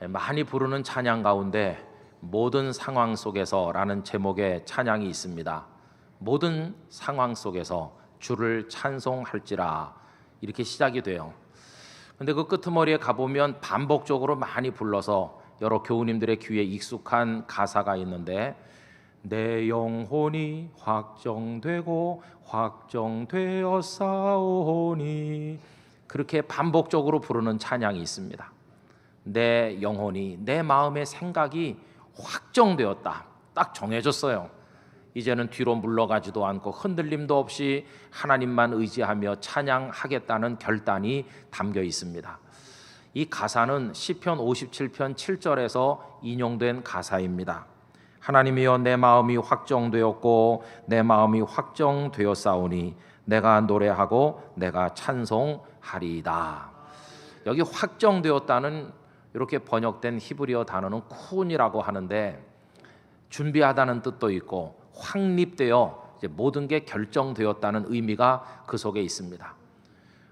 많이 부르는 찬양 가운데 모든 상황 속에서라는 제목의 찬양이 있습니다. 모든 상황 속에서 주를 찬송할지라 이렇게 시작이 돼요. 근데 그 끄트머리에 가보면 반복적으로 많이 불러서 여러 교우님들의 귀에 익숙한 가사가 있는데, 내 영혼이 확정되고 확정되어 싸우니, 그렇게 반복적으로 부르는 찬양이 있습니다. 내 영혼이, 내 마음의 생각이 확정되었다, 딱 정해졌어요. 이제는 뒤로 물러가지도 않고 흔들림도 없이 하나님만 의지하며 찬양하겠다는 결단이 담겨 있습니다. 이 가사는 시편 57편 7절에서 인용된 가사입니다. 하나님이여, 내 마음이 확정되었고 내 마음이 확정되었사오니 내가 노래하고 내가 찬송하리이다. 여기 확정되었다는 이렇게 번역된 히브리어 단어는 쿤이라고 하는데, 준비하다는 뜻도 있고 확립되어 이제 모든 게 결정되었다는 의미가 그 속에 있습니다.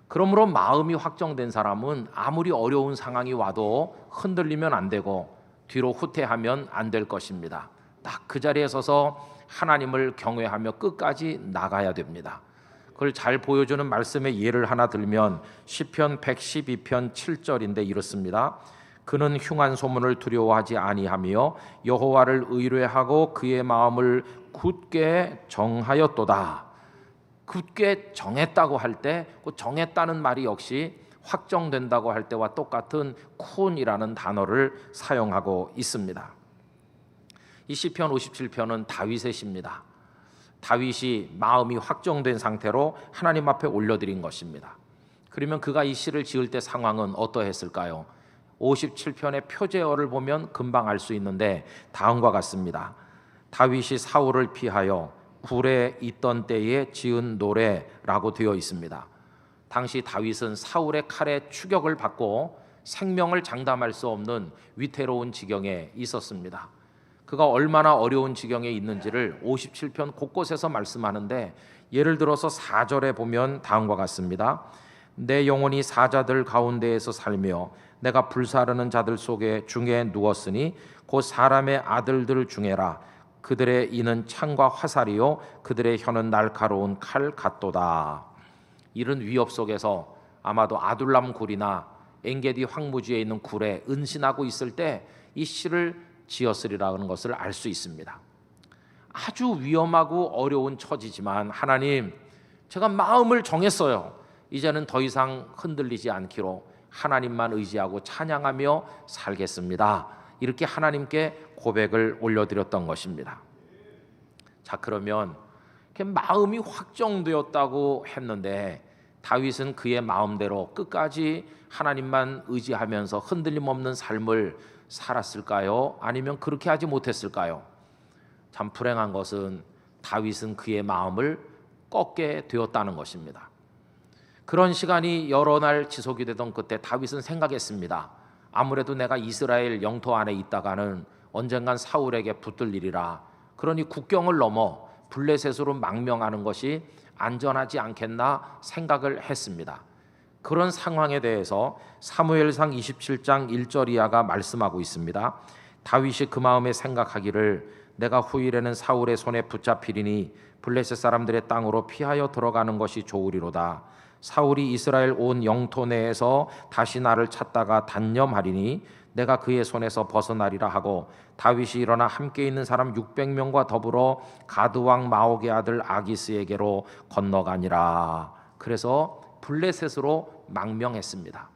그러므로 마음이 확정된 사람은 아무리 어려운 상황이 와도 흔들리면 안 되고 뒤로 후퇴하면 안 될 것입니다. 딱 그 자리에 서서 하나님을 경외하며 끝까지 나가야 됩니다. 그걸 잘 보여주는 말씀의 예를 하나 들면 시편 112편 7절인데 이렇습니다. 그는 흉한 소문을 두려워하지 아니하며 여호와를 의뢰하고 그의 마음을 굳게 정하였도다. 굳게 정했다고 할 때, 그 정했다는 말이 역시 확정된다고 할 때와 똑같은 쿤이라는 단어를 사용하고 있습니다. 이 시편 57편은 다윗의 시입니다. 다윗이 마음이 확정된 상태로 하나님 앞에 올려드린 것입니다. 그러면 그가 이 시를 지을 때 상황은 어떠했을까요? 57편의 표제어를 보면 금방 알 수 있는데 다음과 같습니다. 다윗이 사울을 피하여 굴에 있던 때에 지은 노래라고 되어 있습니다. 당시 다윗은 사울의 칼에 추격을 받고 생명을 장담할 수 없는 위태로운 지경에 있었습니다. 그가 얼마나 어려운 지경에 있는지를 57편 곳곳에서 말씀하는데, 예를 들어서 4절에 보면 다음과 같습니다. 내 영혼이 사자들 가운데에서 살며 내가 불사르는 자들 중에 누웠으니 곧 사람의 아들들 중에라. 그들의 이는 창과 화살이요 그들의 혀는 날카로운 칼 같도다. 이런 위협 속에서 아마도 아둘람 굴이나 엔게디 황무지에 있는 굴에 은신하고 있을 때 이 시를 지었으리라는 것을 알 수 있습니다. 아주 위험하고 어려운 처지지만, 하나님, 제가 마음을 정했어요. 이제는 더 이상 흔들리지 않기로 하나님만 의지하고 찬양하며 살겠습니다. 이렇게 하나님께 고백을 올려드렸던 것입니다. 자, 그러면 마음이 확정되었다고 했는데 다윗은 그의 마음대로 끝까지 하나님만 의지하면서 흔들림 없는 삶을 살았을까요? 아니면 그렇게 하지 못했을까요? 참 불행한 것은 다윗은 그의 마음을 꺾게 되었다는 것입니다. 그런 시간이 여러 날 지속이 되던 그때 다윗은 생각했습니다. 아무래도 내가 이스라엘 영토 안에 있다가는 언젠간 사울에게 붙들 일이라. 그러니 국경을 넘어 블레셋으로 망명하는 것이 안전하지 않겠나 생각을 했습니다. 그런 상황에 대해서 사무엘상 27장 1절 이하가 말씀하고 있습니다. 다윗이 그 마음에 생각하기를 내가 후일에는 사울의 손에 붙잡히리니 블레셋 사람들의 땅으로 피하여 들어가는 것이 좋으리로다. 사울이 이스라엘 온 영토 내에서 다시 나를 찾다가 단념하리니 내가 그의 손에서 벗어나리라 하고, 다윗이 일어나 함께 있는 사람 600명과 더불어 가드 왕 마옥의 아들 아기스에게로 건너가니라. 그래서 블레셋으로 망명했습니다.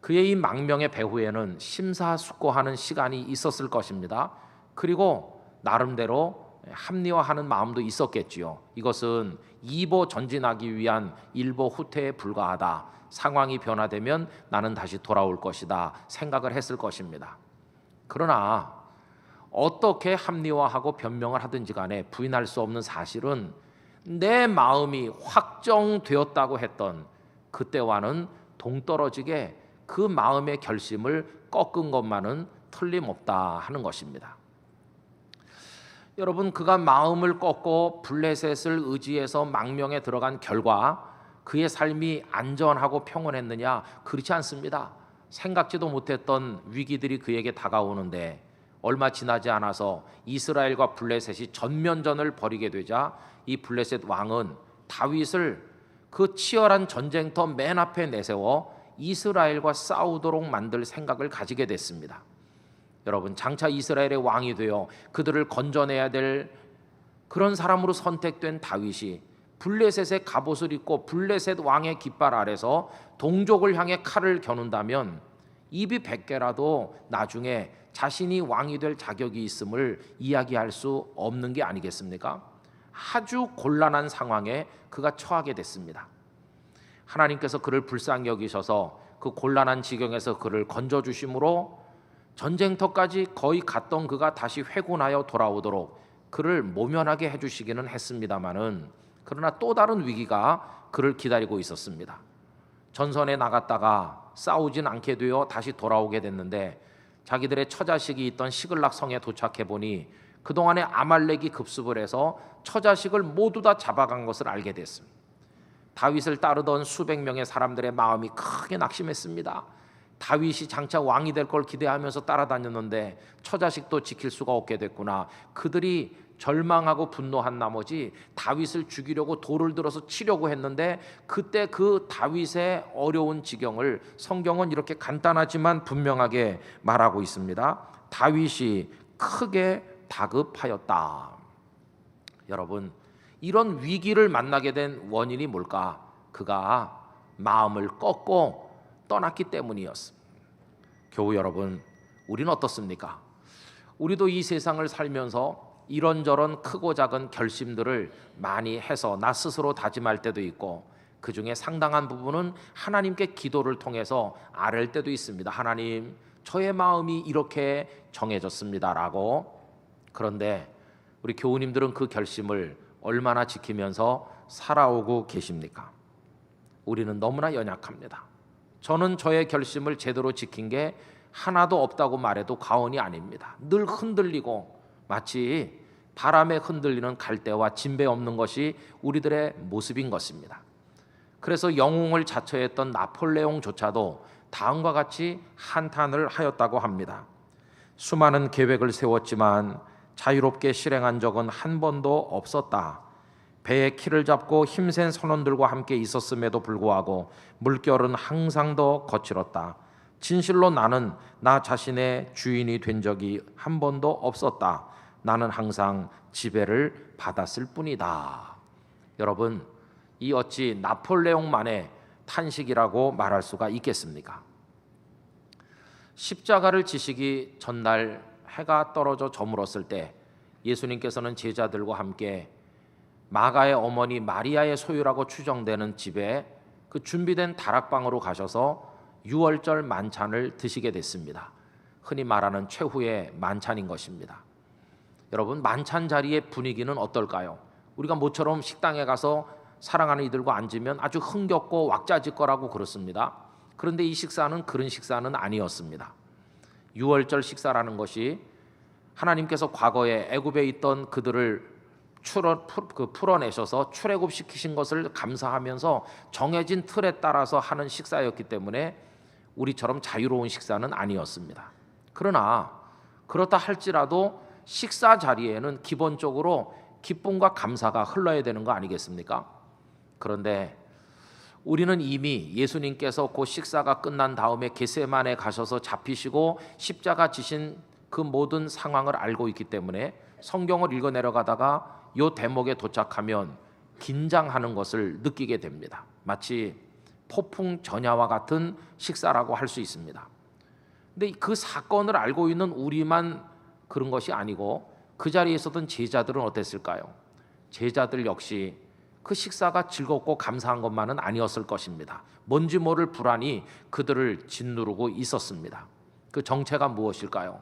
그의 이 망명의 배후에는 심사숙고하는 시간이 있었을 것입니다. 그리고 나름대로 합리화하는 마음도 있었겠지요. 이것은 2보 전진하기 위한 1보 후퇴에 불과하다. 상황이 변화되면 나는 다시 돌아올 것이다 생각을 했을 것입니다. 그러나 어떻게 합리화하고 변명을 하든지 간에 부인할 수 없는 사실은 내 마음이 확정되었다고 했던 그때와는 동떨어지게 그 마음의 결심을 꺾은 것만은 틀림없다 하는 것입니다. 여러분, 그가 마음을 꺾고 블레셋을 의지해서 망명에 들어간 결과 그의 삶이 안전하고 평온했느냐? 그렇지 않습니다. 생각지도 못했던 위기들이 그에게 다가오는데 얼마 지나지 않아서 이스라엘과 블레셋이 전면전을 벌이게 되자 이 블레셋 왕은 다윗을 그 치열한 전쟁터 맨 앞에 내세워 이스라엘과 싸우도록 만들 생각을 가지게 됐습니다. 여러분, 장차 이스라엘의 왕이 되어 그들을 건져내야 될 그런 사람으로 선택된 다윗이 블레셋의 갑옷을 입고 블레셋 왕의 깃발 아래서 동족을 향해 칼을 겨눈다면 입이 100개라도 나중에 자신이 왕이 될 자격이 있음을 이야기할 수 없는 게 아니겠습니까? 아주 곤란한 상황에 그가 처하게 됐습니다. 하나님께서 그를 불쌍히 여기셔서 그 곤란한 지경에서 그를 건져주심으로 전쟁터까지 거의 갔던 그가 다시 회군하여 돌아오도록 그를 모면하게 해주시기는 했습니다마는, 그러나 또 다른 위기가 그를 기다리고 있었습니다. 전선에 나갔다가 싸우진 않게 되어 다시 돌아오게 됐는데 자기들의 처자식이 있던 시글락 성에 도착해 보니 그동안에 아말렉이 급습을 해서 처자식을 모두 다 잡아간 것을 알게 됐습니다. 다윗을 따르던 수백 명의 사람들의 마음이 크게 낙심했습니다. 다윗이 장차 왕이 될 걸 기대하면서 따라다녔는데 처자식도 지킬 수가 없게 됐구나. 그들이 절망하고 분노한 나머지 다윗을 죽이려고 돌을 들어서 치려고 했는데, 그때 그 다윗의 어려운 지경을 성경은 이렇게 간단하지만 분명하게 말하고 있습니다. 다윗이 크게 다급하였다. 여러분, 이런 위기를 만나게 된 원인이 뭘까? 그가 마음을 꺾고 떠났기 때문이었습니다. 교우 여러분, 우리는 어떻습니까? 우리도 이 세상을 살면서 이런저런 크고 작은 결심들을 많이 해서 나 스스로 다짐할 때도 있고, 그 중에 상당한 부분은 하나님께 기도를 통해서 아랠 때도 있습니다. 하나님, 저의 마음이 이렇게 정해졌습니다라고. 그런데 우리 교우님들은 그 결심을 얼마나 지키면서 살아오고 계십니까? 우리는 너무나 연약합니다. 저는 저의 결심을 제대로 지킨 게 하나도 없다고 말해도 과언이 아닙니다. 늘 흔들리고 마치 바람에 흔들리는 갈대와 진배 없는 것이 우리들의 모습인 것입니다. 그래서 영웅을 자처했던 나폴레옹조차도 다음과 같이 한탄을 하였다고 합니다. 수많은 계획을 세웠지만 자유롭게 실행한 적은 한 번도 없었다. 배의 키를 잡고 힘센 선원들과 함께 있었음에도 불구하고 물결은 항상 더 거칠었다. 진실로 나는 나 자신의 주인이 된 적이 한 번도 없었다. 나는 항상 지배를 받았을 뿐이다. 여러분, 이 어찌 나폴레옹만의 탄식이라고 말할 수가 있겠습니까? 십자가를 지시기 전날 해가 떨어져 저물었을 때 예수님께서는 제자들과 함께 마가의 어머니 마리아의 소유라고 추정되는 집에 그 준비된 다락방으로 가셔서 유월절 만찬을 드시게 됐습니다. 흔히 말하는 최후의 만찬인 것입니다. 여러분, 만찬 자리의 분위기는 어떨까요? 우리가 모처럼 식당에 가서 사랑하는 이들과 앉으면 아주 흥겹고 왁자지껄하고 그렇습니다. 그런데 이 식사는 그런 식사는 아니었습니다. 유월절 식사라는 것이 하나님께서 과거에 애굽에 있던 그들을 풀어내셔서 출애굽시키신 것을 감사하면서 정해진 틀에 따라서 하는 식사였기 때문에 우리처럼 자유로운 식사는 아니었습니다. 그러나 그렇다 할지라도 식사 자리에는 기본적으로 기쁨과 감사가 흘러야 되는 거 아니겠습니까? 그런데 우리는 이미 예수님께서 그 식사가 끝난 다음에 겟세마네 가셔서 잡히시고 십자가 지신 그 모든 상황을 알고 있기 때문에 성경을 읽어 내려가다가 이 대목에 도착하면 긴장하는 것을 느끼게 됩니다. 마치 폭풍 전야와 같은 식사라고 할 수 있습니다. 근데 그 사건을 알고 있는 우리만 그런 것이 아니고 그 자리에 있었던 제자들은 어땠을까요? 제자들 역시 그 식사가 즐겁고 감사한 것만은 아니었을 것입니다. 뭔지 모를 불안이 그들을 짓누르고 있었습니다. 그 정체가 무엇일까요?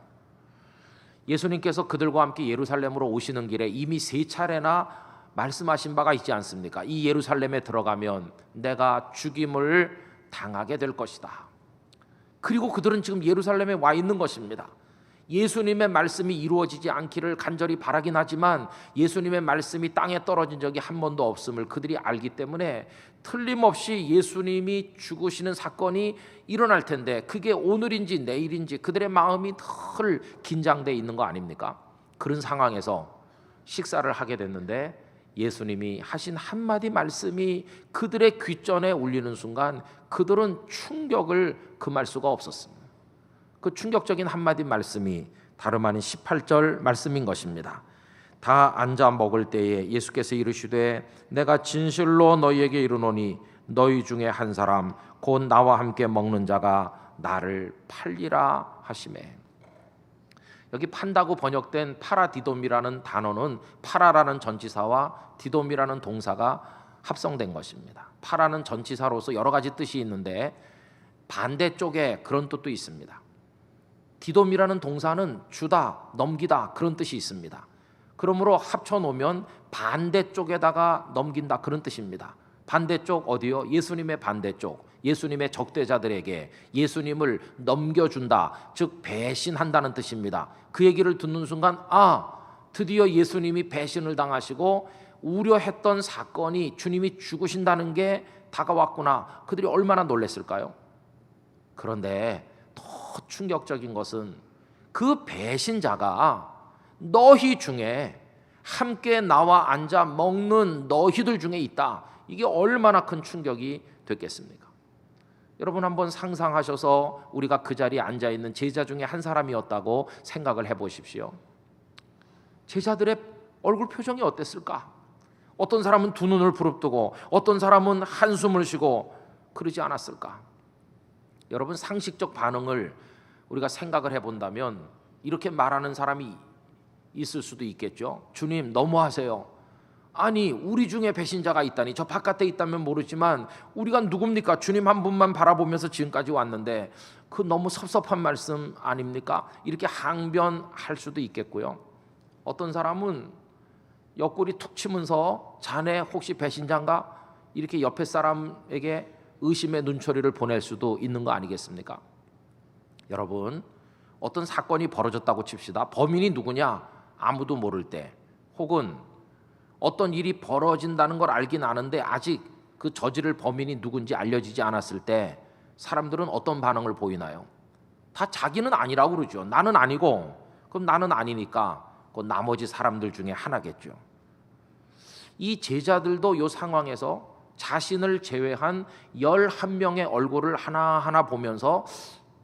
예수님께서 그들과 함께 예루살렘으로 오시는 길에 이미 3차례나 말씀하신 바가 있지 않습니까? 이 예루살렘에 들어가면 내가 죽임을 당하게 될 것이다. 그리고 그들은 지금 예루살렘에 와 있는 것입니다. 예수님의 말씀이 이루어지지 않기를 간절히 바라긴 하지만 예수님의 말씀이 땅에 떨어진 적이 한 번도 없음을 그들이 알기 때문에 틀림없이 예수님이 죽으시는 사건이 일어날 텐데 그게 오늘인지 내일인지 그들의 마음이 늘 긴장되어 있는 거 아닙니까? 그런 상황에서 식사를 하게 됐는데 예수님이 하신 한마디 말씀이 그들의 귓전에 울리는 순간 그들은 충격을 금할 수가 없었습니다. 그 충격적인 한마디 말씀이 다름 아닌 18절 말씀인 것입니다. 다 앉아 먹을 때에 예수께서 이르시되 내가 진실로 너희에게 이르노니 너희 중에 한 사람 곧 나와 함께 먹는 자가 나를 팔리라 하시매. 여기 판다고 번역된 파라디돔이라는 단어는 파라라는 전치사와 디돔이라는 동사가 합성된 것입니다. 파라는 전치사로서 여러 가지 뜻이 있는데 반대쪽에 그런 뜻도 있습니다. 디돔이라는 동사는 주다, 넘기다 그런 뜻이 있습니다. 그러므로 합쳐놓으면 반대쪽에다가 넘긴다 그런 뜻입니다. 반대쪽 어디요? 예수님의 반대쪽, 예수님의 적대자들에게 예수님을 넘겨준다, 즉 배신한다는 뜻입니다. 그 얘기를 듣는 순간 드디어 예수님이 배신을 당하시고 우려했던 사건이 주님이 죽으신다는 게 다가왔구나. 그들이 얼마나 놀랐을까요? 그런데 더 충격적인 것은 그 배신자가 너희 중에 함께 나와 앉아 먹는 너희들 중에 있다. 이게 얼마나 큰 충격이 됐겠습니까? 여러분 한번 상상하셔서 우리가 그 자리에 앉아 있는 제자 중에 한 사람이었다고 생각을 해보십시오. 제자들의 얼굴 표정이 어땠을까? 어떤 사람은 두 눈을 부릅뜨고 어떤 사람은 한숨을 쉬고 그러지 않았을까? 여러분 상식적 반응을 우리가 생각을 해본다면 이렇게 말하는 사람이 있을 수도 있겠죠. 주님 너무하세요. 아니 우리 중에 배신자가 있다니. 저 바깥에 있다면 모르지만 우리가 누굽니까? 주님 한 분만 바라보면서 지금까지 왔는데 그 너무 섭섭한 말씀 아닙니까? 이렇게 항변할 수도 있겠고요. 어떤 사람은 옆구리 툭 치면서 자네 혹시 배신자인가? 이렇게 옆에 사람에게 의심의 눈초리를 보낼 수도 있는 거 아니겠습니까? 여러분 어떤 사건이 벌어졌다고 칩시다. 범인이 누구냐? 아무도 모를 때, 혹은 어떤 일이 벌어진다는 걸 알긴 아는데 아직 그 저지를 범인이 누군지 알려지지 않았을 때 사람들은 어떤 반응을 보이나요? 다 자기는 아니라고 그러죠. 나는 아니고, 그럼 나는 아니니까 그 나머지 사람들 중에 하나겠죠. 이 제자들도 이 상황에서 자신을 제외한 11명의 얼굴을 하나하나 보면서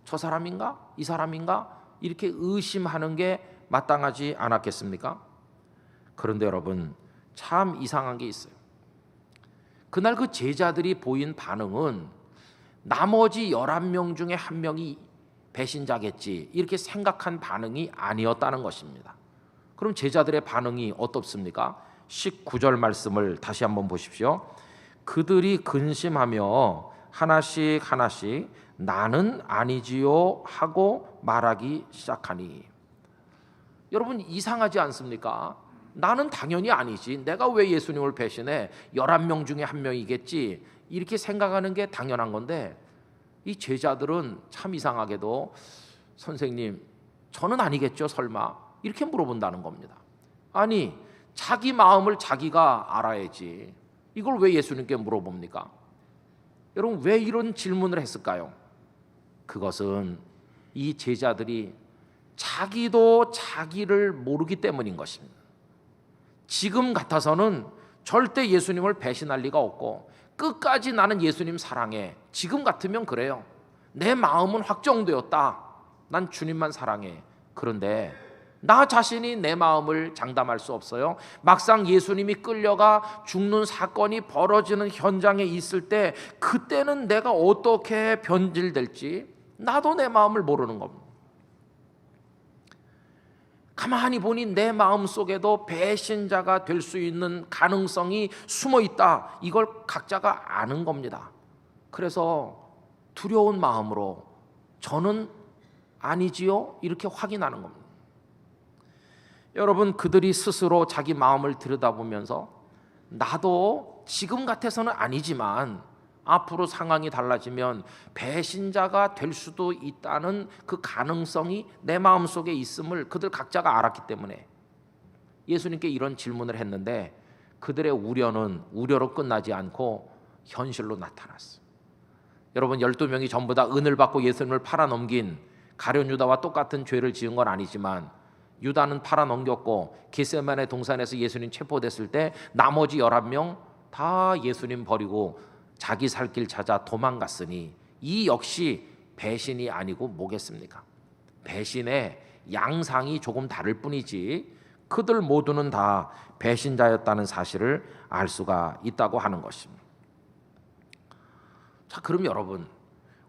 저 사람인가? 이 사람인가? 이렇게 의심하는 게 마땅하지 않았겠습니까? 그런데 여러분 참 이상한 게 있어요. 그날 그 제자들이 보인 반응은 나머지 11명 중에 한 명이 배신자겠지 이렇게 생각한 반응이 아니었다는 것입니다. 그럼 제자들의 반응이 어떻습니까? 19절 말씀을 다시 한번 보십시오. 그들이 근심하며 하나씩 하나씩 나는 아니지요 하고 말하기 시작하니. 여러분 이상하지 않습니까? 나는 당연히 아니지. 내가 왜 예수님을 배신해? 11명 중에 한 명이겠지. 이렇게 생각하는 게 당연한 건데 이 제자들은 참 이상하게도 선생님 저는 아니겠죠 설마? 이렇게 물어본다는 겁니다. 아니 자기 마음을 자기가 알아야지. 이걸 왜 예수님께 물어봅니까? 여러분 왜 이런 질문을 했을까요? 그것은 이 제자들이 자기도 자기를 모르기 때문인 것입니다. 지금 같아서는 절대 예수님을 배신할 리가 없고 끝까지 나는 예수님 사랑해. 지금 같으면 그래요. 내 마음은 확정되었다. 난 주님만 사랑해. 그런데 나 자신이 내 마음을 장담할 수 없어요. 막상 예수님이 끌려가 죽는 사건이 벌어지는 현장에 있을 때 그때는 내가 어떻게 변질될지 나도 내 마음을 모르는 겁니다. 가만히 보니 내 마음 속에도 배신자가 될 수 있는 가능성이 숨어 있다. 이걸 각자가 아는 겁니다. 그래서 두려운 마음으로 저는 아니지요? 이렇게 확인하는 겁니다. 여러분 그들이 스스로 자기 마음을 들여다보면서 나도 지금 같아서는 아니지만 앞으로 상황이 달라지면 배신자가 될 수도 있다는 그 가능성이 내 마음속에 있음을 그들 각자가 알았기 때문에 예수님께 이런 질문을 했는데 그들의 우려는 우려로 끝나지 않고 현실로 나타났어. 여러분, 12명이 전부 다 은을 받고 예수님을 팔아넘긴 가룟 유다와 똑같은 죄를 지은 건 아니지만 유다는 팔아넘겼고 겟세마네 동산에서 예수님 체포됐을 때 나머지 11명 다 예수님 버리고 자기 살 길 찾아 도망갔으니 이 역시 배신이 아니고 뭐겠습니까? 배신의 양상이 조금 다를 뿐이지 그들 모두는 다 배신자였다는 사실을 알 수가 있다고 하는 것입니다. 자, 그럼 여러분,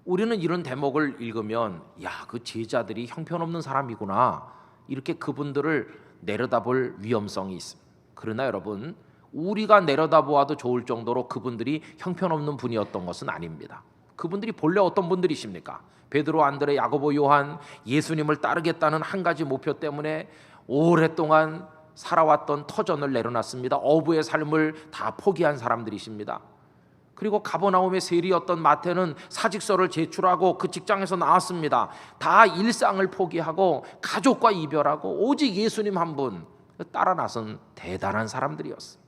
우리는 이런 대목을 읽으면 그 제자들이 형편없는 사람이구나 이렇게 그분들을 내려다볼 위험성이 있습니다. 그러나 여러분, 우리가 내려다보아도 좋을 정도로 그분들이 형편없는 분이었던 것은 아닙니다. 그분들이 본래 어떤 분들이십니까? 베드로, 안드레, 야고보, 요한, 예수님을 따르겠다는 한 가지 목표 때문에 오랫동안 살아왔던 터전을 내려놨습니다. 어부의 삶을 다 포기한 사람들이십니다. 그리고 가버나움의 세리였던 마태는 사직서를 제출하고 그 직장에서 나왔습니다. 다 일상을 포기하고 가족과 이별하고 오직 예수님 한 분 따라 나선 대단한 사람들이었어요.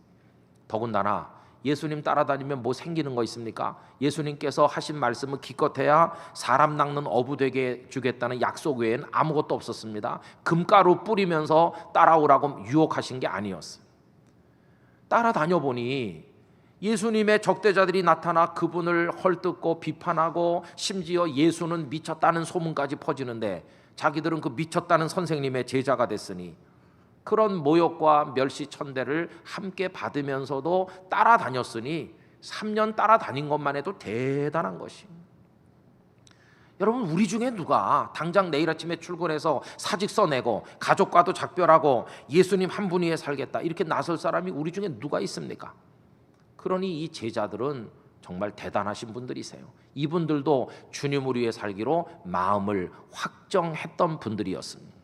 더군다나 예수님 따라다니면 뭐 생기는 거 있습니까? 예수님께서 하신 말씀은 기껏해야 사람 낚는 어부 되게 주겠다는 약속 외엔 아무것도 없었습니다. 금가루 뿌리면서 따라오라고 유혹하신 게 아니었어요. 따라다녀 보니 예수님의 적대자들이 나타나 그분을 헐뜯고 비판하고 심지어 예수는 미쳤다는 소문까지 퍼지는데 자기들은 그 미쳤다는 선생님의 제자가 됐으니 그런 모욕과 멸시천대를 함께 받으면서도 따라다녔으니 3년 따라다닌 것만 해도 대단한 것입니다. 여러분, 우리 중에 누가 당장 내일 아침에 출근해서 사직서 내고 가족과도 작별하고 예수님 한 분 위에 살겠다 이렇게 나설 사람이 우리 중에 누가 있습니까? 그러니 이 제자들은 정말 대단하신 분들이세요. 이분들도 주님을 위해 살기로 마음을 확정했던 분들이었습니다.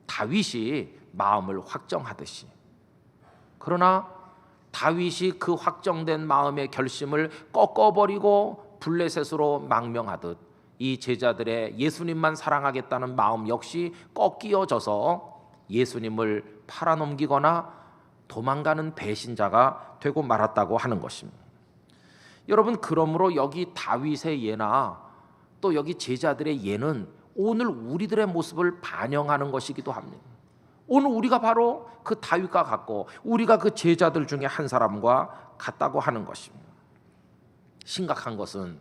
다윗이 마음을 확정하듯이. 그러나 다윗이 그 확정된 마음의 결심을 꺾어버리고 블레셋으로 망명하듯 이 제자들의 예수님만 사랑하겠다는 마음 역시 꺾이어져서 예수님을 팔아넘기거나 도망가는 배신자가 되고 말았다고 하는 것입니다. 여러분, 그러므로 여기 다윗의 예나 또 여기 제자들의 예는 오늘 우리들의 모습을 반영하는 것이기도 합니다. 오늘 우리가 바로 그 다윗과 같고 우리가 그 제자들 중에 한 사람과 같다고 하는 것입니다. 심각한 것은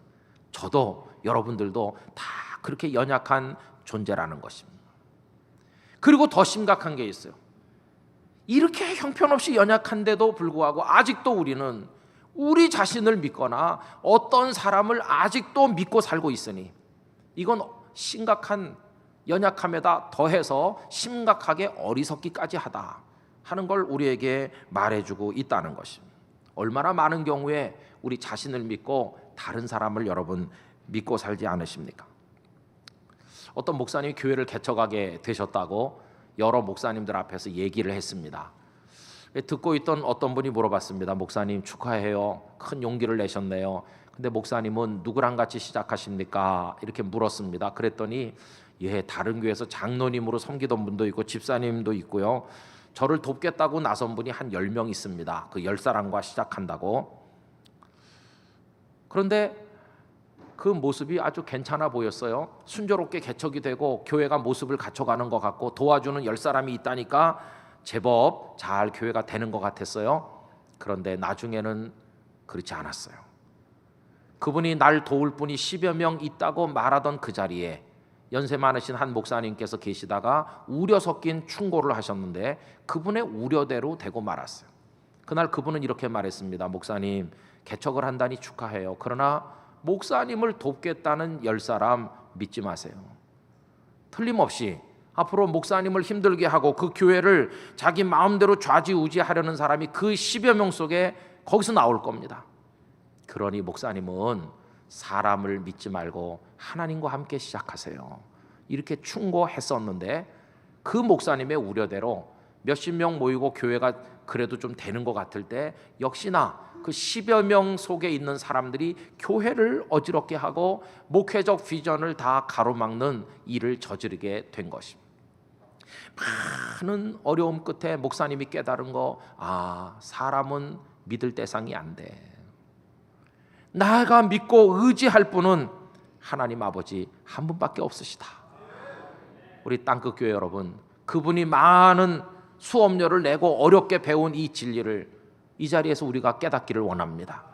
저도 여러분들도 다 그렇게 연약한 존재라는 것입니다. 그리고 더 심각한 게 있어요. 이렇게 형편없이 연약한데도 불구하고 아직도 우리는 우리 자신을 믿거나 어떤 사람을 아직도 믿고 살고 있으니 이건 심각한 연약함에다 더해서 심각하게 어리석기까지 하다 하는 걸 우리에게 말해주고 있다는 것입니다. 얼마나 많은 경우에 우리 자신을 믿고 다른 사람을 여러분 믿고 살지 않으십니까? 어떤 목사님이 교회를 개척하게 되셨다고 여러 목사님들 앞에서 얘기를 했습니다. 듣고 있던 어떤 분이 물어봤습니다. 목사님 축하해요. 큰 용기를 내셨네요. 근데 목사님은 누구랑 같이 시작하십니까? 이렇게 물었습니다. 그랬더니 다른 교회에서 장로님으로 섬기던 분도 있고 집사님도 있고요. 저를 돕겠다고 나선 분이 한 10명 있습니다. 그 10사람과 시작한다고. 그런데 그 모습이 아주 괜찮아 보였어요. 순조롭게 개척이 되고 교회가 모습을 갖춰가는 것 같고 도와주는 10사람이 있다니까 제법 잘 교회가 되는 것 같았어요. 그런데 나중에는 그렇지 않았어요. 그분이 날 도울 분이 10여 명 있다고 말하던 그 자리에 연세 많으신 한 목사님께서 계시다가 우려 섞인 충고를 하셨는데 그분의 우려대로 되고 말았어요. 그날 그분은 이렇게 말했습니다. 목사님, 개척을 한다니 축하해요. 그러나 목사님을 돕겠다는 10사람 믿지 마세요. 틀림없이 앞으로 목사님을 힘들게 하고 그 교회를 자기 마음대로 좌지우지하려는 사람이 그 10여 명 속에 거기서 나올 겁니다. 그러니 목사님은 사람을 믿지 말고 하나님과 함께 시작하세요. 이렇게 충고했었는데 그 목사님의 우려대로 몇십 명 모이고 교회가 그래도 좀 되는 것 같을 때 역시나 그 10여 명 속에 있는 사람들이 교회를 어지럽게 하고 목회적 비전을 다 가로막는 일을 저지르게 된 것입니다. 많은 어려움 끝에 목사님이 깨달은 거, 사람은 믿을 대상이 안 돼. 나가 믿고 의지할 분은 하나님 아버지 한 분밖에 없으시다. 우리 땅끝 교회 여러분, 그분이 많은 수업료를 내고 어렵게 배운 이 진리를 이 자리에서 우리가 깨닫기를 원합니다.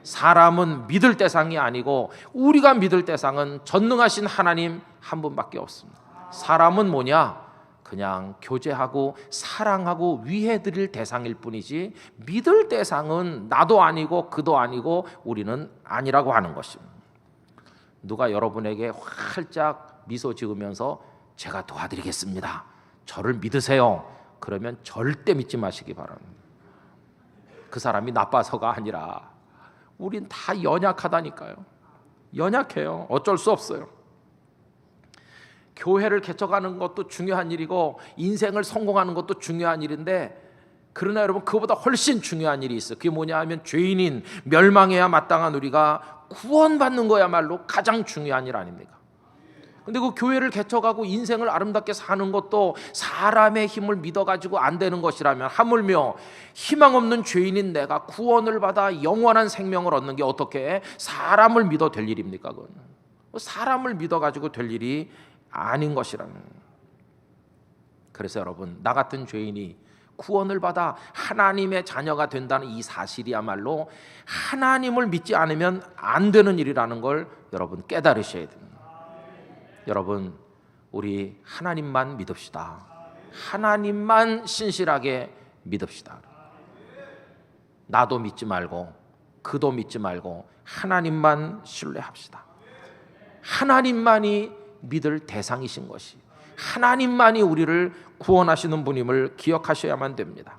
사람은 믿을 대상이 아니고 우리가 믿을 대상은 전능하신 하나님 한 분밖에 없습니다. 사람은 뭐냐? 그냥 교제하고 사랑하고 위해드릴 대상일 뿐이지 믿을 대상은 나도 아니고 그도 아니고 우리는 아니라고 하는 것입니다. 누가 여러분에게 활짝 미소 지으면서 제가 도와드리겠습니다, 저를 믿으세요, 그러면 절대 믿지 마시기 바랍니다. 그 사람이 나빠서가 아니라 우린 다 연약하다니까요. 연약해요. 어쩔 수 없어요. 교회를 개척하는 것도 중요한 일이고 인생을 성공하는 것도 중요한 일인데, 그러나 여러분 그보다 훨씬 중요한 일이 있어요. 그게 뭐냐 하면 죄인인 멸망해야 마땅한 우리가 구원받는 거야말로 가장 중요한 일 아닙니까? 근데 그 교회를 개척하고 인생을 아름답게 사는 것도 사람의 힘을 믿어가지고 안 되는 것이라면, 하물며 희망 없는 죄인인 내가 구원을 받아 영원한 생명을 얻는 게 어떻게 사람을 믿어 될 일입니까? 그건 사람을 믿어가지고 될 일이 아닌 것이라는. 그래서 여러분, 나 같은 죄인이 구원을 받아 하나님의 자녀가 된다는 이 사실이야말로 하나님을 믿지 않으면 안 되는 일이라는 걸 여러분 깨달으셔야 됩니다. 여러분, 우리 하나님만 믿읍시다. 하나님만 신실하게 믿읍시다. 나도 믿지 말고 그도 믿지 말고 하나님만 신뢰합시다. 하나님만이 믿을 대상이신 것이, 하나님만이 우리를 구원하시는 분임을 기억하셔야만 됩니다.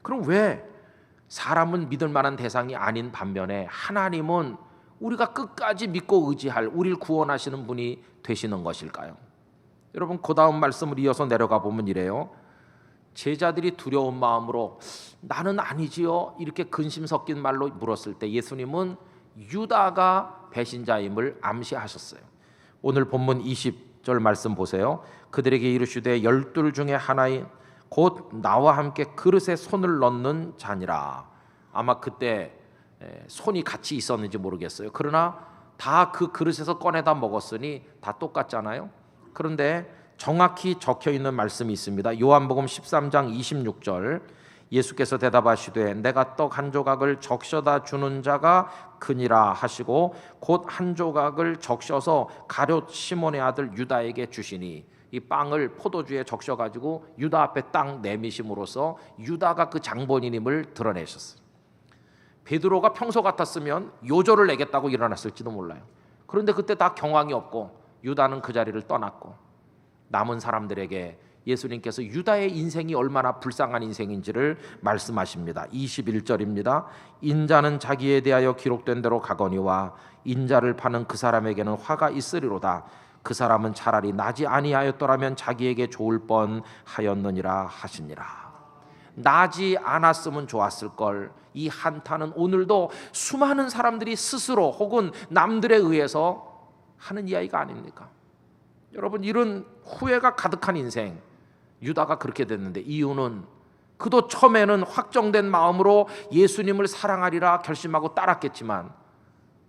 그럼 왜 사람은 믿을 만한 대상이 아닌 반면에 하나님은 우리가 끝까지 믿고 의지할, 우리를 구원하시는 분이 되시는 것일까요? 여러분, 그 다음 말씀을 이어서 내려가 보면 이래요. 제자들이 두려운 마음으로 나는 아니지요 이렇게 근심 섞인 말로 물었을 때 예수님은 유다가 배신자임을 암시하셨어요. 오늘 본문 20절 말씀 보세요. 그들에게 이르시되 12 중에 하나인 곧 나와 함께 그릇에 손을 넣는 자니라. 아마 그때 손이 같이 있었는지 모르겠어요. 그러나 다 그 그릇에서 꺼내다 먹었으니 다 똑같잖아요. 그런데 정확히 적혀 있는 말씀이 있습니다. 요한복음 13장 26절, 예수께서 대답하시되 내가 떡 한 조각을 적셔다 주는 자가 그니라 하시고 곧 한 조각을 적셔서 가룟 시몬의 아들 유다에게 주시니, 이 빵을 포도주에 적셔가지고 유다 앞에 딱 내미심으로써 유다가 그 장본인임을 드러내셨어요. 베드로가 평소 같았으면 요조를 내겠다고 일어났을지도 몰라요. 그런데 그때 다 경황이 없고 유다는 그 자리를 떠났고, 남은 사람들에게 예수님께서 유다의 인생이 얼마나 불쌍한 인생인지를 말씀하십니다. 21절입니다. 인자는 자기에 대하여 기록된 대로 가거니와 인자를 파는 그 사람에게는 화가 있으리로다. 그 사람은 차라리 나지 아니하였더라면 자기에게 좋을 뻔하였느니라 하시니라. 나지 않았으면 좋았을 걸. 이 한탄은 오늘도 수많은 사람들이 스스로 혹은 남들에 의해서 하는 이야기가 아닙니까? 여러분, 이런 후회가 가득한 인생, 유다가 그렇게 됐는데 이유는 그도 처음에는 확정된 마음으로 예수님을 사랑하리라 결심하고 따랐겠지만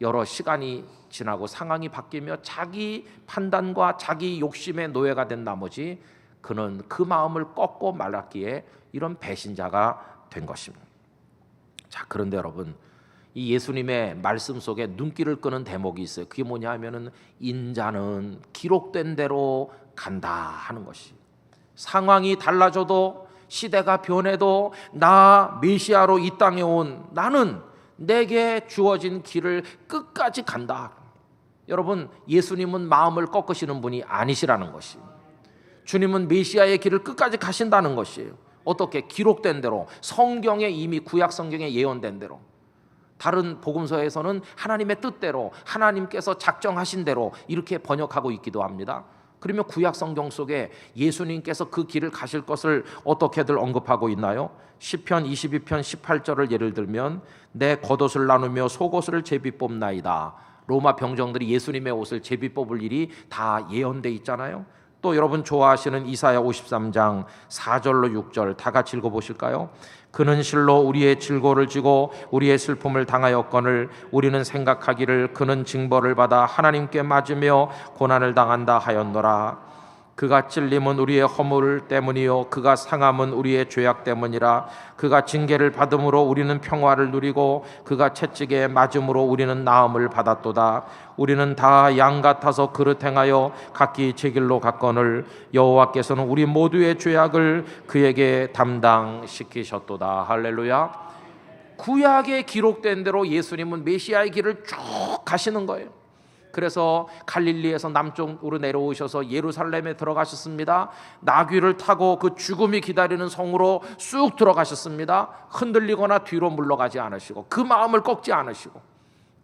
여러 시간이 지나고 상황이 바뀌며 자기 판단과 자기 욕심의 노예가 된 나머지 그는 그 마음을 꺾고 말았기에 이런 배신자가 된 것입니다. 자, 그런데 여러분, 이 예수님의 말씀 속에 눈길을 끄는 대목이 있어요. 그게 뭐냐 하면은 인자는 기록된 대로 간다 하는 것이, 상황이 달라져도 시대가 변해도 나 메시아로 이 땅에 온 나는 내게 주어진 길을 끝까지 간다. 여러분, 예수님은 마음을 꺾으시는 분이 아니시라는 것이, 주님은 메시아의 길을 끝까지 가신다는 것이에요. 어떻게? 기록된 대로, 성경에 이미 구약 성경에 예언된 대로. 다른 복음서에서는 하나님의 뜻대로, 하나님께서 작정하신 대로 이렇게 번역하고 있기도 합니다. 그러면 구약 성경 속에 예수님께서 그 길을 가실 것을 어떻게들 언급하고 있나요? 시편 22편 18절을 예를 들면 내 겉옷을 나누며 속옷을 제비 뽑나이다. 로마 병정들이 예수님의 옷을 제비 뽑을 일이 다 예언돼 있잖아요. 또 여러분 좋아하시는 이사야 53장 4절로 6절 다 같이 읽어보실까요? 그는 실로 우리의 질고를 지고 우리의 슬픔을 당하였거늘 우리는 생각하기를 그는 징벌을 받아 하나님께 맞으며 고난을 당한다 하였노라. 그가 찔림은 우리의 허물 때문이요 그가 상함은 우리의 죄악 때문이라. 그가 징계를 받음으로 우리는 평화를 누리고 그가 채찍에 맞음으로 우리는 나음을 받았도다. 우리는 다 양 같아서 그릇 행하여 각기 제 길로 갔거늘 여호와께서는 우리 모두의 죄악을 그에게 담당시키셨도다. 할렐루야. 구약에 기록된 대로 예수님은 메시아의 길을 쭉 가시는 거예요. 그래서 갈릴리에서 남쪽으로 내려오셔서 예루살렘에 들어가셨습니다. 나귀를 타고 그 죽음이 기다리는 성으로 쑥 들어가셨습니다. 흔들리거나 뒤로 물러가지 않으시고 그 마음을 꺾지 않으시고,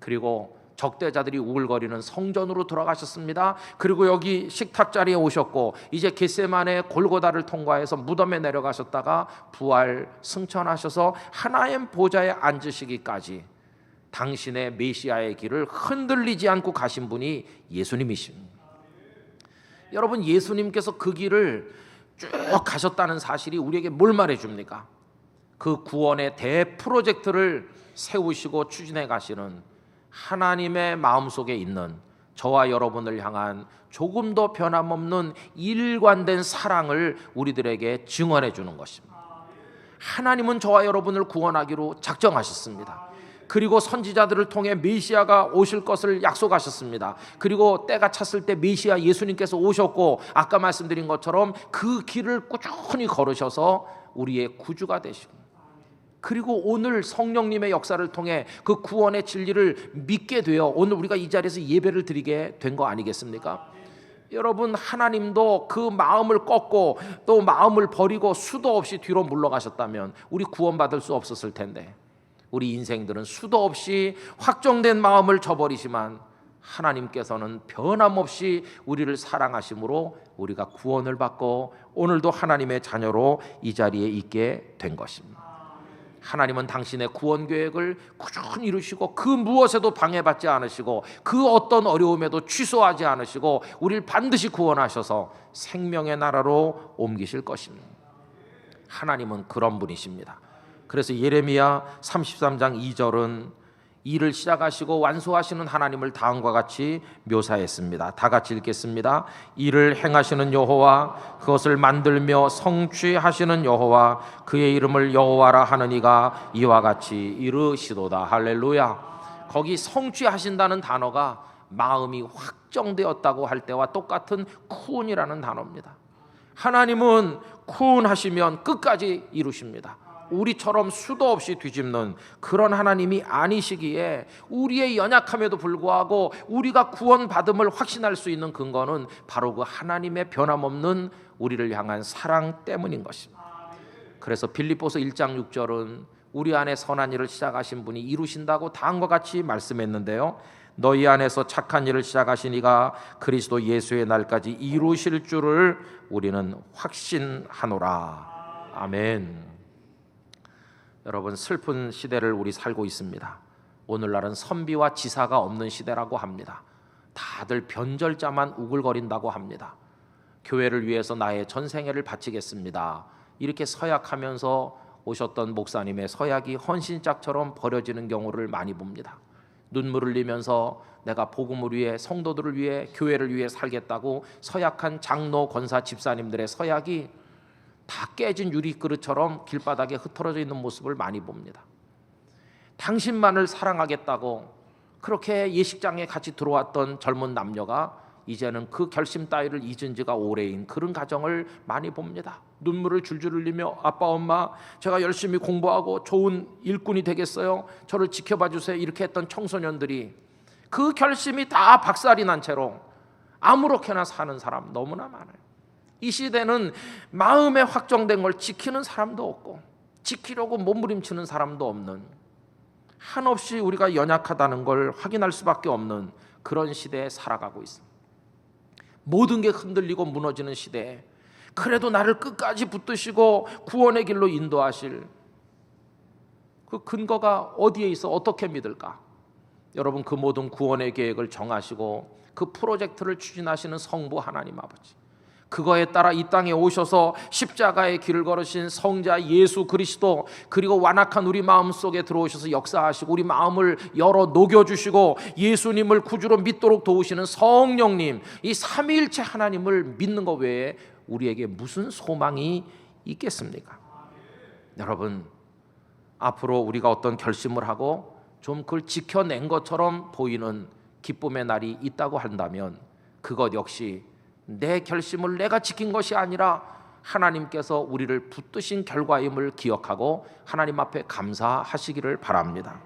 그리고 적대자들이 우글거리는 성전으로 들어가셨습니다. 그리고 여기 식탁 자리에 오셨고 이제 겟세마네 골고다를 통과해서 무덤에 내려가셨다가 부활 승천하셔서 하나님 보좌에 앉으시기까지 당신의 메시아의 길을 흔들리지 않고 가신 분이 예수님이십니다. 여러분, 예수님께서 그 길을 쭉 가셨다는 사실이 우리에게 뭘 말해줍니까? 그 구원의 대프로젝트를 세우시고 추진해 가시는 하나님의 마음속에 있는 저와 여러분을 향한 조금도 변함없는 일관된 사랑을 우리들에게 증언해 주는 것입니다. 하나님은 저와 여러분을 구원하기로 작정하셨습니다. 그리고 선지자들을 통해 메시아가 오실 것을 약속하셨습니다. 그리고 때가 찼을 때 메시아 예수님께서 오셨고 아까 말씀드린 것처럼 그 길을 꾸준히 걸으셔서 우리의 구주가 되시고, 그리고 오늘 성령님의 역사를 통해 그 구원의 진리를 믿게 되어 오늘 우리가 이 자리에서 예배를 드리게 된 거 아니겠습니까? 여러분, 하나님도 그 마음을 꺾고 또 마음을 버리고 수도 없이 뒤로 물러가셨다면 우리 구원받을 수 없었을 텐데, 우리 인생들은 수도 없이 확정된 마음을 저버리지만 하나님께서는 변함없이 우리를 사랑하심으로 우리가 구원을 받고 오늘도 하나님의 자녀로 이 자리에 있게 된 것입니다. 하나님은 당신의 구원 계획을 꾸준히 이루시고 그 무엇에도 방해받지 않으시고 그 어떤 어려움에도 취소하지 않으시고 우리를 반드시 구원하셔서 생명의 나라로 옮기실 것입니다. 하나님은 그런 분이십니다. 그래서 예레미야 33장 2절은 일을 시작하시고 완수하시는 하나님을 다음과 같이 묘사했습니다. 다 같이 읽겠습니다. 일을 행하시는 여호와, 그것을 만들며 성취하시는 여호와, 그의 이름을 여호와라 하는 이가 이와 같이 이르시도다. 할렐루야. 거기 성취하신다는 단어가 마음이 확정되었다고 할 때와 똑같은 쿤이라는 단어입니다. 하나님은 쿤 하시면 끝까지 이루십니다. 우리처럼 수도 없이 뒤집는 그런 하나님이 아니시기에 우리의 연약함에도 불구하고 우리가 구원받음을 확신할 수 있는 근거는 바로 그 하나님의 변함없는 우리를 향한 사랑 때문인 것입니다. 그래서 빌립보서 1장 6절은 우리 안에 선한 일을 시작하신 분이 이루신다고 다음과 같이 말씀했는데요, 너희 안에서 착한 일을 시작하신 이가 그리스도 예수의 날까지 이루실 줄을 우리는 확신하노라. 아멘. 여러분, 슬픈 시대를 우리 살고 있습니다. 오늘날은 선비와 지사가 없는 시대라고 합니다. 다들 변절자만 우글거린다고 합니다. 교회를 위해서 나의 전생애를 바치겠습니다, 이렇게 서약하면서 오셨던 목사님의 서약이 헌신짝처럼 버려지는 경우를 많이 봅니다. 눈물을 흘리면서 내가 복음을 위해, 성도들을 위해, 교회를 위해 살겠다고 서약한 장로, 권사, 집사님들의 서약이 다 깨진 유리그릇처럼 길바닥에 흩어져 있는 모습을 많이 봅니다. 당신만을 사랑하겠다고 그렇게 예식장에 같이 들어왔던 젊은 남녀가 이제는 그 결심 따위를 잊은 지가 오래인 그런 가정을 많이 봅니다. 눈물을 줄줄 흘리며 아빠, 엄마, 제가 열심히 공부하고 좋은 일꾼이 되겠어요, 저를 지켜봐 주세요, 이렇게 했던 청소년들이 그 결심이 다 박살이 난 채로 아무렇게나 사는 사람 너무나 많아요. 이 시대는 마음에 확정된 걸 지키는 사람도 없고 지키려고 몸부림치는 사람도 없는, 한없이 우리가 연약하다는 걸 확인할 수밖에 없는 그런 시대에 살아가고 있습니다. 모든 게 흔들리고 무너지는 시대에 그래도 나를 끝까지 붙드시고 구원의 길로 인도하실 그 근거가 어디에 있어 어떻게 믿을까? 여러분, 그 모든 구원의 계획을 정하시고 그 프로젝트를 추진하시는 성부 하나님 아버지, 그거에 따라 이 땅에 오셔서 십자가의 길을 걸으신 성자 예수 그리스도, 그리고 완악한 우리 마음 속에 들어오셔서 역사하시고 우리 마음을 열어 녹여주시고 예수님을 구주로 믿도록 도우시는 성령님, 이 삼위일체 하나님을 믿는 것 외에 우리에게 무슨 소망이 있겠습니까? 여러분, 앞으로 우리가 어떤 결심을 하고 좀 그걸 지켜낸 것처럼 보이는 기쁨의 날이 있다고 한다면 그것 역시 내 결심을 내가 지킨 것이 아니라 하나님께서 우리를 붙드신 결과임을 기억하고 하나님 앞에 감사하시기를 바랍니다.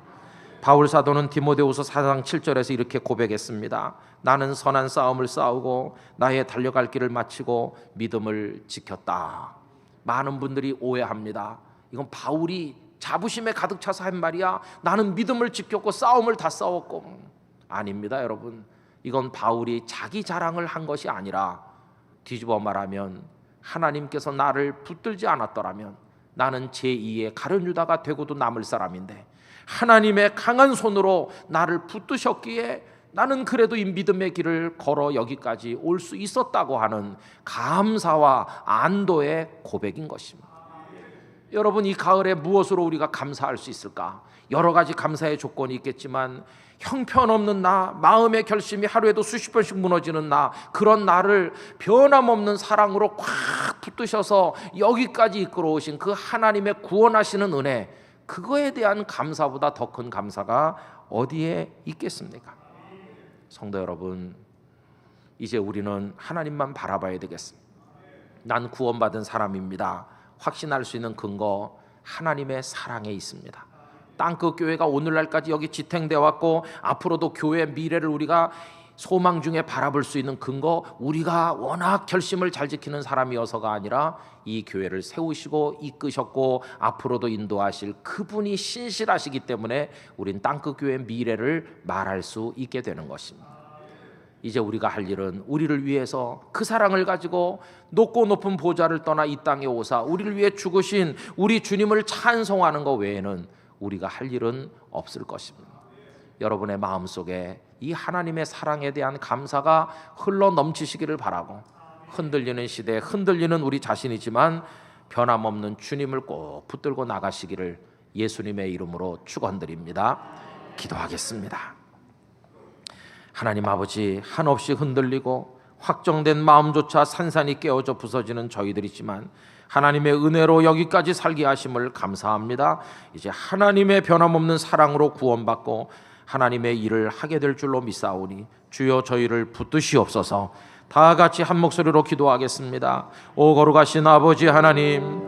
바울 사도는 디모데후서 4장 7절에서 이렇게 고백했습니다. 나는 선한 싸움을 싸우고 나의 달려갈 길을 마치고 믿음을 지켰다. 많은 분들이 오해합니다. 이건 바울이 자부심에 가득 차서 한 말이야. 나는 믿음을 지켰고 싸움을 다 싸웠고. 아닙니다, 여러분. 이건 바울이 자기 자랑을 한 것이 아니라 뒤집어 말하면 하나님께서 나를 붙들지 않았더라면 나는 제2의 가룟 유다가 되고도 남을 사람인데 하나님의 강한 손으로 나를 붙드셨기에 나는 그래도 이 믿음의 길을 걸어 여기까지 올 수 있었다고 하는 감사와 안도의 고백인 것입니다. 여러분, 이 가을에 무엇으로 우리가 감사할 수 있을까? 여러 가지 감사의 조건이 있겠지만 형편없는 나, 마음의 결심이 하루에도 수십 번씩 무너지는 나, 그런 나를 변함없는 사랑으로 꽉 붙드셔서 여기까지 이끌어오신 그 하나님의 구원하시는 은혜, 그거에 대한 감사보다 더 큰 감사가 어디에 있겠습니까? 성도 여러분, 이제 우리는 하나님만 바라봐야 되겠습니다. 난 구원받은 사람입니다. 확신할 수 있는 근거, 하나님의 사랑에 있습니다. 땅끝 교회가 오늘날까지 여기 지탱되어 왔고 앞으로도 교회의 미래를 우리가 소망 중에 바라볼 수 있는 근거, 우리가 워낙 결심을 잘 지키는 사람이어서가 아니라 이 교회를 세우시고 이끄셨고 앞으로도 인도하실 그분이 신실하시기 때문에 우린 땅끝 교회의 미래를 말할 수 있게 되는 것입니다. 이제 우리가 할 일은 우리를 위해서 그 사랑을 가지고 높고 높은 보좌를 떠나 이 땅에 오사 우리를 위해 죽으신 우리 주님을 찬송하는 것 외에는 우리가 할 일은 없을 것입니다. 여러분의 마음속에 이 하나님의 사랑에 대한 감사가 흘러 넘치시기를 바라고, 흔들리는 시대에 흔들리는 우리 자신이지만 변함없는 주님을 꼭 붙들고 나가시기를 예수님의 이름으로 축원드립니다. 기도하겠습니다. 하나님 아버지, 한없이 흔들리고 확정된 마음조차 산산이 깨어져 부서지는 저희들이지만 하나님의 은혜로 여기까지 살게 하심을 감사합니다. 이제 하나님의 변함없는 사랑으로 구원받고 하나님의 일을 하게 될 줄로 믿사오니 주여 저희를 붙드시옵소서. 다 같이 한 목소리로 기도하겠습니다. 오 거룩하신 아버지 하나님,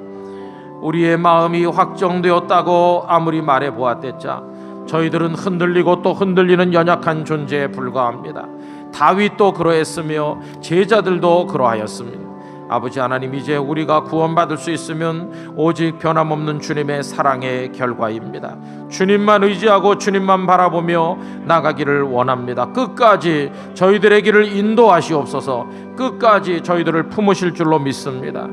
우리의 마음이 확정되었다고 아무리 말해보았댔자 저희들은 흔들리고 또 흔들리는 연약한 존재에 불과합니다. 다윗도 그러했으며 제자들도 그러하였습니다. 아버지 하나님, 이제 우리가 구원받을 수 있으면 오직 변함없는 주님의 사랑의 결과입니다. 주님만 의지하고 주님만 바라보며 나가기를 원합니다. 끝까지 저희들의 길을 인도하시옵소서. 끝까지 저희들을 품으실 줄로 믿습니다.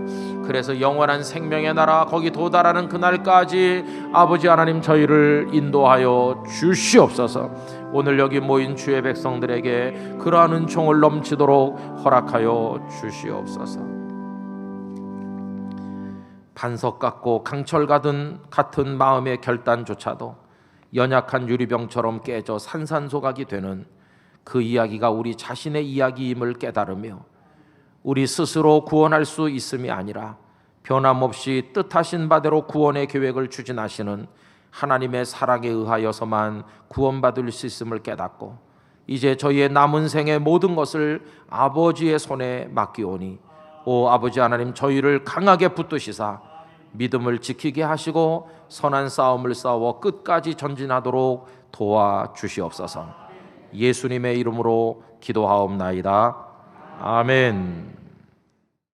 그래서 영원한 생명의 나라 거기 도달하는 그날까지 아버지 하나님 저희를 인도하여 주시옵소서. 오늘 여기 모인 주의 백성들에게 그러한 은총을 넘치도록 허락하여 주시옵소서. 반석 같고 강철 같은 마음의 결단조차도 연약한 유리병처럼 깨져 산산소각이 되는 그 이야기가 우리 자신의 이야기임을 깨달으며 우리 스스로 구원할 수 있음이 아니라 변함없이 뜻하신 바대로 구원의 계획을 추진하시는 하나님의 사랑에 의하여서만 구원받을 수 있음을 깨닫고 이제 저희의 남은 생의 모든 것을 아버지의 손에 맡기오니 오 아버지 하나님, 저희를 강하게 붙드시사 믿음을 지키게 하시고 선한 싸움을 싸워 끝까지 전진하도록 도와주시옵소서. 예수님의 이름으로 기도하옵나이다. 아멘.